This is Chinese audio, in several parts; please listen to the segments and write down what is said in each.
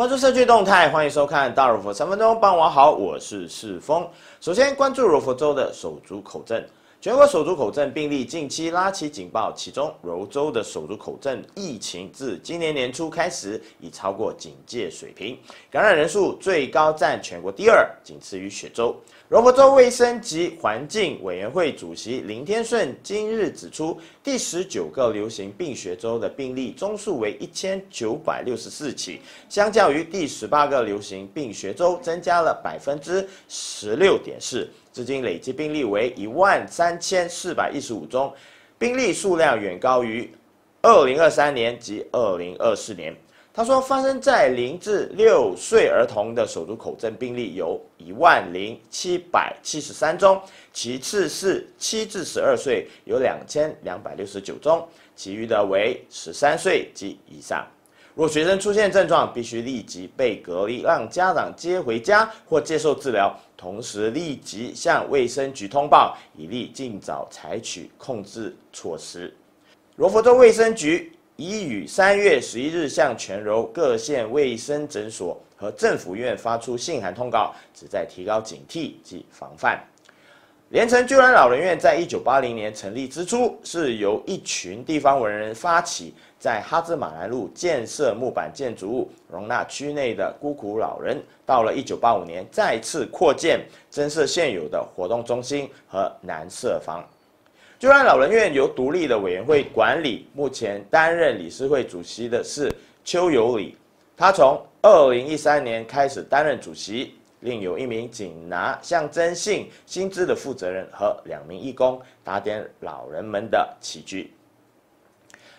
关注社区动态，欢迎收看大柔佛3分钟。傍晚好，我是世峰。首先关注柔佛州的手足口症。全国手足口症病例近期拉起警报，其中柔州的手足口症疫情自今年年初开始已超过警戒水平，感染人数最高占全国第2，仅次于雪州。柔佛州卫生及环境委员会主席林天顺今日指出，第19个流行病学州的病例宗数为1964起，相较于第18个流行病学州增加了16.4%。至今累计病例为13415宗，病例数量远高于2023年及2024年。他说，发生在0至6岁儿童的手足口症病例有10773宗，其次是7至12岁有2269宗，其余的为13岁及以上。若学生出现症状，必须立即被隔离，让家长接回家或接受治疗，同时立即向卫生局通报，以利尽早采取控制措施。柔佛州卫生局已于3月11日向全柔各县卫生诊所和政府院发出信函通告，旨在提高警惕及防范。连城居銮老人院在1980年成立之初，是由一群地方文人发起，在哈兹马兰路建设木板建筑物，容纳区内的孤苦老人。到了1985年，再次扩建，增设现有的活动中心和南舍房。居銮老人院由独立的委员会管理，目前担任理事会主席的是邱有礼，他从2013年开始担任主席。另有一名仅拿象征性薪资的负责人和2名义工打点老人们的起居。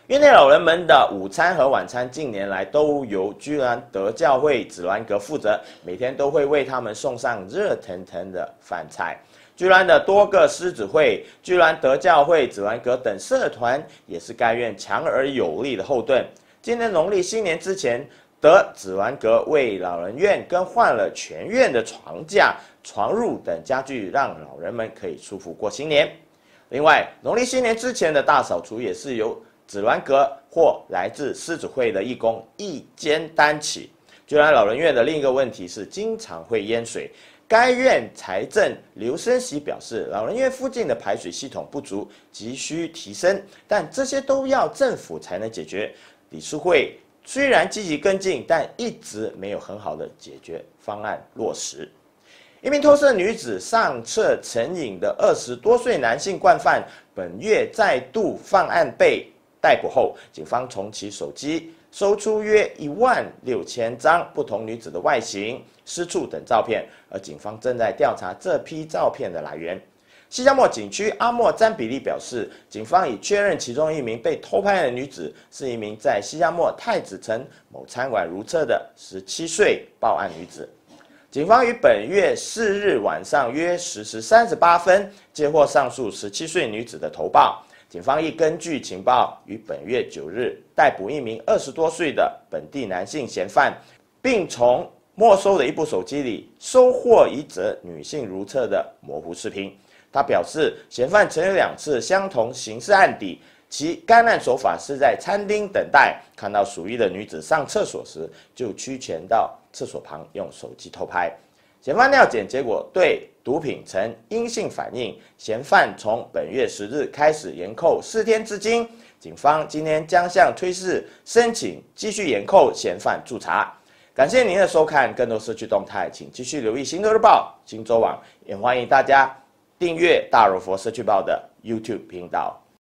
院内老人们的午餐和晚餐近年来都由居銮德教会子銮阁负责，每天都会为他们送上热腾腾的饭菜。居銮的多个狮子会、居銮德教会子銮阁等社团也是该院强而有力的后盾。今年农历新年之前，德子銮阁为老人院更换了全院的床架、床褥等家具，让老人们可以舒服过新年。另外，农历新年之前的大扫除也是由子銮阁或来自狮子会的义工一肩担起。居銮老人院的另一个问题是经常会淹水。该院财政刘生喜表示，老人院附近的排水系统不足，急需提升，但这些都要政府才能解决。理事会虽然积极跟进，但一直没有很好的解决方案落实。一名偷摄女子上厕成瘾的20多岁男性惯犯，本月再度犯案被逮捕后，警方从其手机搜出约16000张不同女子的外形、私处等照片，而警方正在调查这批照片的来源。西夏末警区阿莫詹比利表示，警方已确认其中一名被偷拍的女子是一名在西夏末太子城某餐馆如厕的17岁报案女子。警方于本月4日晚上约10时38分接获上述17岁女子的投报，警方亦根据情报于本月9日逮捕一名20多岁的本地男性嫌犯，并从没收的一部手机里收获一则女性如厕的模糊视频。他表示，嫌犯曾有2次相同刑事案底，其干案手法是在餐厅等待，看到属意的女子上厕所时，就趋前到厕所旁用手机偷拍。嫌犯尿检结果对毒品呈阴性反应，嫌犯从本月10日开始延扣4天至今。警方今天将向推事申请继续延扣嫌犯驻查。感谢您的收看，更多社区动态，请继续留意新洲日报、新洲网，也欢迎大家订阅大柔佛社区报的 YouTube 频道。